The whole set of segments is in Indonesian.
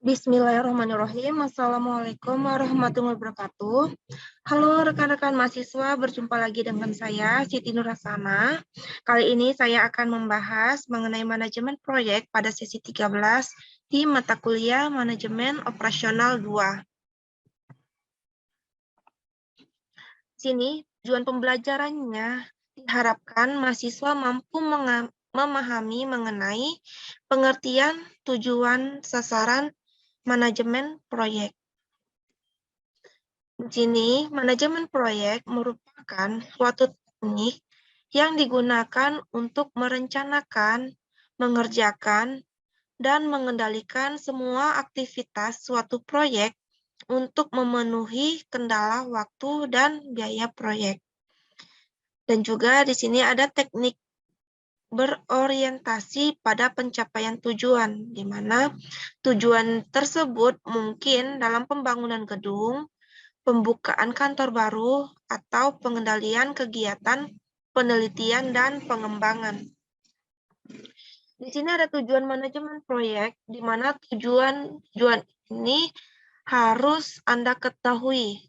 Bismillahirrahmanirrahim. Assalamualaikum warahmatullahi wabarakatuh. Halo rekan-rekan mahasiswa, berjumpa lagi dengan saya, Siti Nurhasana. Kali ini saya akan membahas mengenai manajemen proyek pada sesi 13 di mata kuliah Manajemen Operasional 2. Sini, tujuan pembelajarannya diharapkan mahasiswa mampu memahami mengenai pengertian, tujuan, sasaran, manajemen proyek. Di sini, manajemen proyek merupakan suatu teknik yang digunakan untuk merencanakan, mengerjakan, dan mengendalikan semua aktivitas suatu proyek untuk memenuhi kendala waktu dan biaya proyek. Dan juga di sini ada teknik berorientasi pada pencapaian tujuan, di mana tujuan tersebut mungkin dalam pembangunan gedung, pembukaan kantor baru, atau pengendalian kegiatan penelitian dan pengembangan. Di sini ada tujuan manajemen proyek, di mana tujuan ini harus Anda ketahui.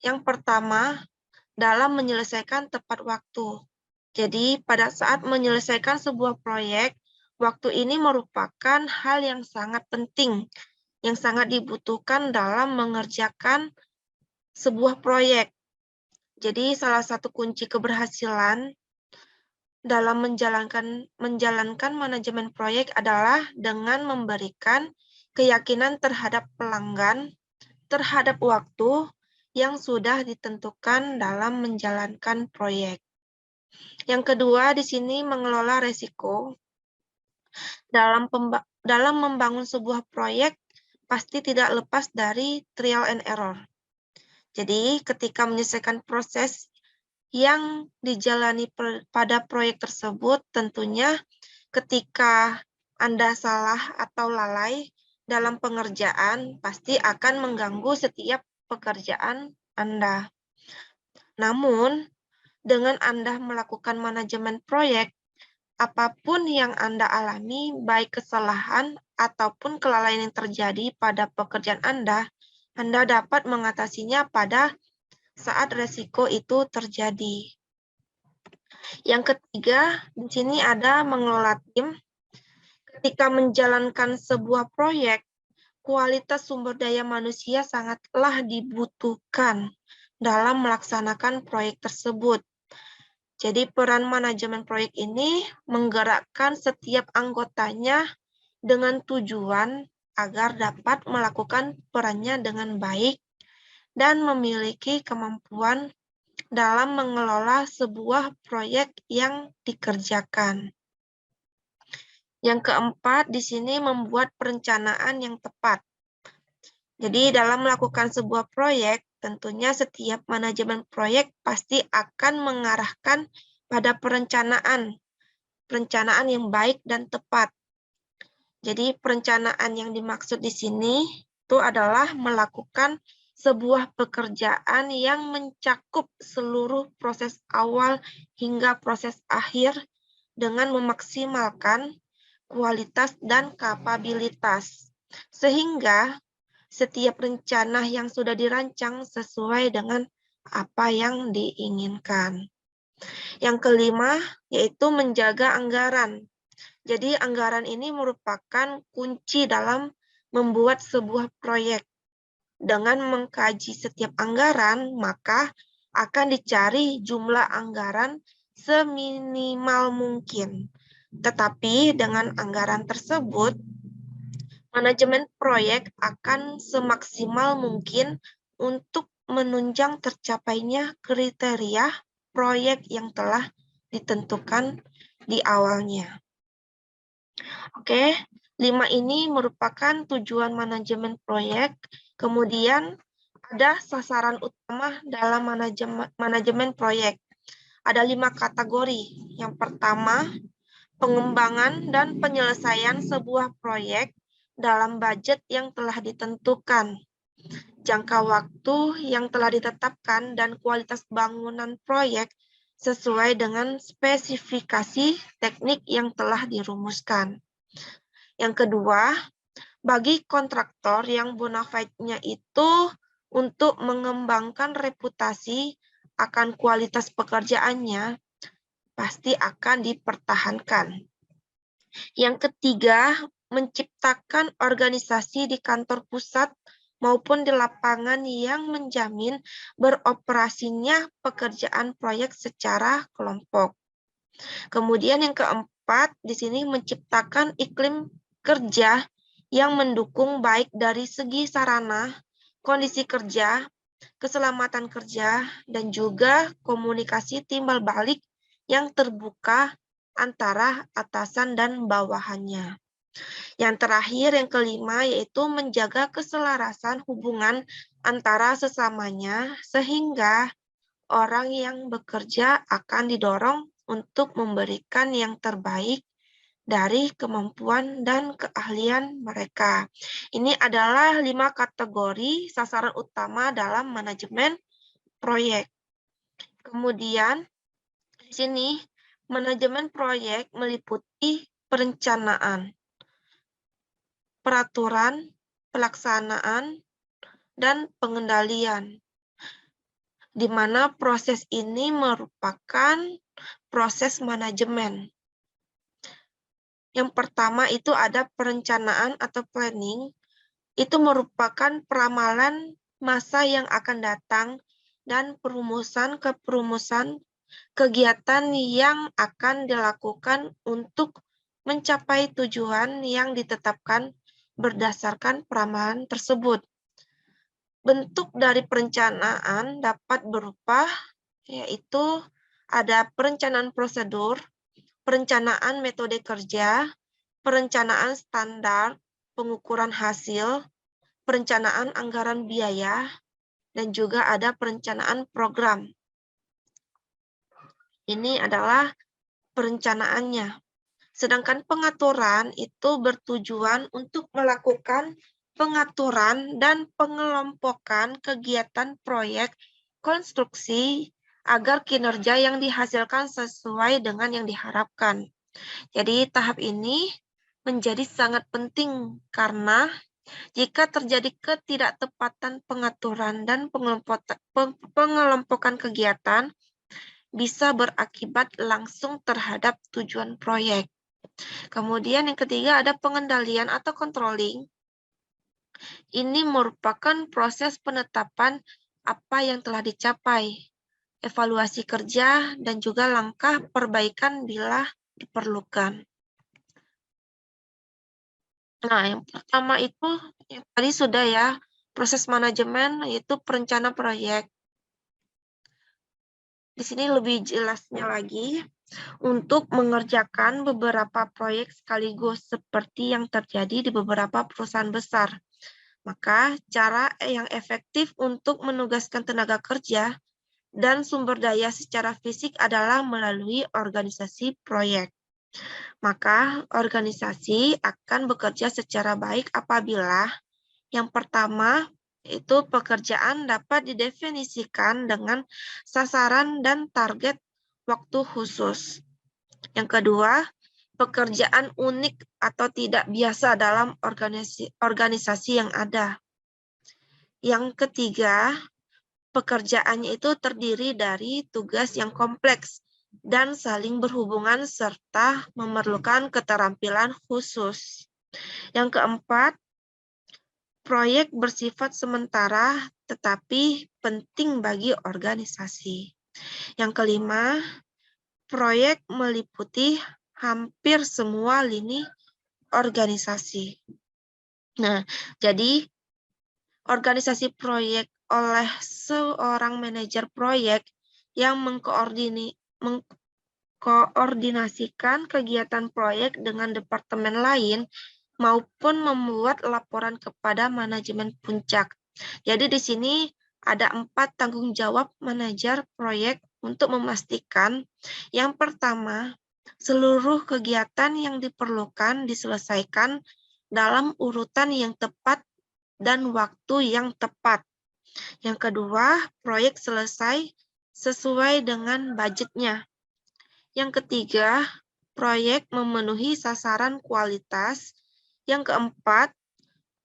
Yang pertama, dalam menyelesaikan tepat waktu. Jadi, pada saat menyelesaikan sebuah proyek, waktu ini merupakan hal yang sangat penting, yang sangat dibutuhkan dalam mengerjakan sebuah proyek. Jadi, salah satu kunci keberhasilan dalam menjalankan manajemen proyek adalah dengan memberikan keyakinan terhadap pelanggan, terhadap waktu yang sudah ditentukan dalam menjalankan proyek. Yang kedua, di sini mengelola resiko. Dalam membangun sebuah proyek, pasti tidak lepas dari trial and error. Jadi, ketika menyelesaikan proses yang dijalani pada proyek tersebut, tentunya ketika Anda salah atau lalai dalam pengerjaan, pasti akan mengganggu setiap pekerjaan Anda. Namun, dengan Anda melakukan manajemen proyek, apapun yang Anda alami, baik kesalahan ataupun kelalaian yang terjadi pada pekerjaan Anda dapat mengatasinya pada saat resiko itu terjadi. Yang ketiga, di sini ada mengelola tim. Ketika menjalankan sebuah proyek, kualitas sumber daya manusia sangatlah dibutuhkan dalam melaksanakan proyek tersebut. Jadi peran manajemen proyek ini menggerakkan setiap anggotanya dengan tujuan agar dapat melakukan perannya dengan baik dan memiliki kemampuan dalam mengelola sebuah proyek yang dikerjakan. Yang keempat, di sini membuat perencanaan yang tepat. Jadi dalam melakukan sebuah proyek, tentunya setiap manajemen proyek pasti akan mengarahkan pada perencanaan yang baik dan tepat. Jadi perencanaan yang dimaksud di sini itu adalah melakukan sebuah pekerjaan yang mencakup seluruh proses awal hingga proses akhir dengan memaksimalkan kualitas dan kapabilitas. Sehingga setiap rencana yang sudah dirancang sesuai dengan apa yang diinginkan. Yang kelima, yaitu menjaga anggaran. Jadi anggaran ini merupakan kunci dalam membuat sebuah proyek. Dengan mengkaji setiap anggaran, maka akan dicari jumlah anggaran seminimal mungkin. Tetapi dengan anggaran tersebut, manajemen proyek akan semaksimal mungkin untuk menunjang tercapainya kriteria proyek yang telah ditentukan di awalnya. Oke, 5 ini merupakan tujuan manajemen proyek. Kemudian ada sasaran utama dalam manajemen proyek. Ada 5 kategori. Yang pertama, pengembangan dan penyelesaian sebuah proyek dalam budget yang telah ditentukan, jangka waktu yang telah ditetapkan, dan kualitas bangunan proyek sesuai dengan spesifikasi teknik yang telah dirumuskan. Yang kedua, Bagi kontraktor yang bona fide-nya itu untuk mengembangkan reputasi akan kualitas pekerjaannya, pasti akan dipertahankan. Yang ketiga, menciptakan organisasi di kantor pusat maupun di lapangan yang menjamin beroperasinya pekerjaan proyek secara kelompok. Kemudian yang keempat, di sini menciptakan iklim kerja yang mendukung baik dari segi sarana, kondisi kerja, keselamatan kerja, dan juga komunikasi timbal balik yang terbuka antara atasan dan bawahannya. Yang terakhir, yang kelima, yaitu menjaga keselarasan hubungan antara sesamanya sehingga orang yang bekerja akan didorong untuk memberikan yang terbaik dari kemampuan dan keahlian mereka. Ini adalah 5 kategori sasaran utama dalam manajemen proyek. Kemudian di sini manajemen proyek meliputi perencanaan, peraturan, pelaksanaan, dan pengendalian, di mana proses ini merupakan proses manajemen. Yang pertama itu ada perencanaan atau planning, itu merupakan peramalan masa yang akan datang dan perumusan kegiatan yang akan dilakukan untuk mencapai tujuan yang ditetapkan berdasarkan peramalan tersebut. Bentuk dari perencanaan dapat berupa yaitu ada perencanaan prosedur, perencanaan metode kerja, perencanaan standar, pengukuran hasil, perencanaan anggaran biaya, dan juga ada perencanaan program. Ini adalah perencanaannya. Sedangkan pengaturan itu bertujuan untuk melakukan pengaturan dan pengelompokan kegiatan proyek konstruksi agar kinerja yang dihasilkan sesuai dengan yang diharapkan. Jadi tahap ini menjadi sangat penting karena jika terjadi ketidaktepatan pengaturan dan pengelompokan kegiatan, bisa berakibat langsung terhadap tujuan proyek. Kemudian yang ketiga ada pengendalian atau controlling. Ini merupakan proses penetapan apa yang telah dicapai, evaluasi kerja, dan juga langkah perbaikan bila diperlukan. Nah, yang pertama itu yang tadi sudah ya, proses manajemen yaitu perencana proyek. Di sini lebih jelasnya lagi, untuk mengerjakan beberapa proyek sekaligus seperti yang terjadi di beberapa perusahaan besar. Maka cara yang efektif untuk menugaskan tenaga kerja dan sumber daya secara fisik adalah melalui organisasi proyek. Maka organisasi akan bekerja secara baik apabila yang pertama itu pekerjaan dapat didefinisikan dengan sasaran dan target waktu khusus. Yang kedua, pekerjaan unik atau tidak biasa dalam organisasi yang ada. Yang ketiga, pekerjaannya itu terdiri dari tugas yang kompleks dan saling berhubungan serta memerlukan keterampilan khusus. Yang keempat, proyek bersifat sementara tetapi penting bagi organisasi. Yang kelima, proyek meliputi hampir semua lini organisasi. Nah, jadi organisasi proyek oleh seorang manajer proyek yang mengkoordinasikan kegiatan proyek dengan departemen lain maupun membuat laporan kepada manajemen puncak. Jadi di sini ada 4 tanggung jawab manajer proyek untuk memastikan yang pertama, seluruh kegiatan yang diperlukan diselesaikan dalam urutan yang tepat dan waktu yang tepat. Yang kedua, proyek selesai sesuai dengan budgetnya. Yang ketiga, proyek memenuhi sasaran kualitas. Yang keempat,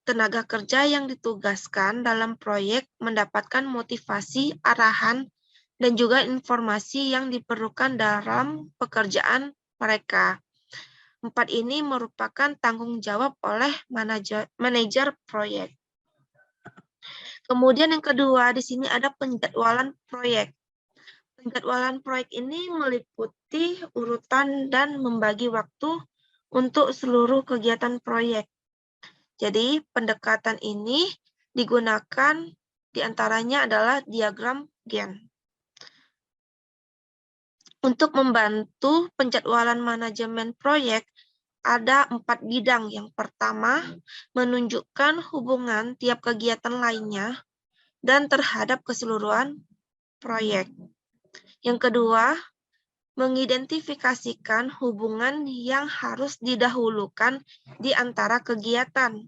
tenaga kerja yang ditugaskan dalam proyek mendapatkan motivasi, arahan, dan juga informasi yang diperlukan dalam pekerjaan mereka. 4 ini merupakan tanggung jawab oleh manajer proyek. Kemudian yang kedua, di sini ada penjadwalan proyek. Penjadwalan proyek ini meliputi urutan dan membagi waktu untuk seluruh kegiatan proyek. Jadi, pendekatan ini digunakan diantaranya adalah diagram Gantt. Untuk membantu penjadwalan manajemen proyek, ada 4 bidang. Yang pertama, menunjukkan hubungan tiap kegiatan lainnya dan terhadap keseluruhan proyek. Yang kedua, mengidentifikasikan hubungan yang harus didahulukan di antara kegiatan.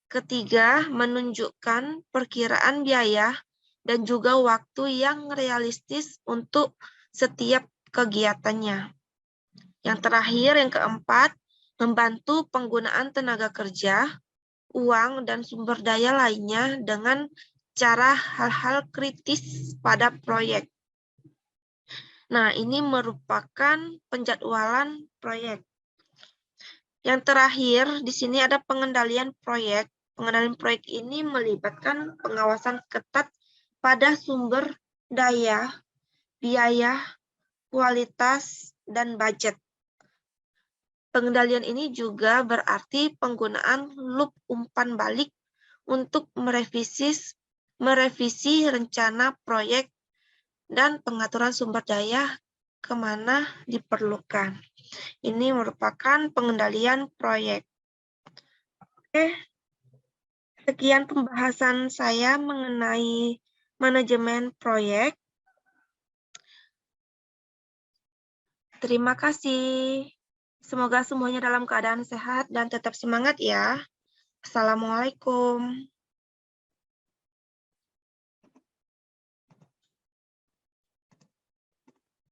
Ketiga, menunjukkan perkiraan biaya dan juga waktu yang realistis untuk setiap kegiatannya. Yang terakhir, yang keempat, membantu penggunaan tenaga kerja, uang, dan sumber daya lainnya dengan cara hal-hal kritis pada proyek. Nah, ini merupakan penjadwalan proyek. Yang terakhir, di sini ada pengendalian proyek. Pengendalian proyek ini melibatkan pengawasan ketat pada sumber daya, biaya, kualitas, dan budget. Pengendalian ini juga berarti penggunaan loop umpan balik untuk merevisi rencana proyek dan pengaturan sumber daya kemana diperlukan. Ini merupakan pengendalian proyek. Oke, sekian pembahasan saya mengenai manajemen proyek. Terima kasih. Semoga semuanya dalam keadaan sehat dan tetap semangat ya. Assalamualaikum.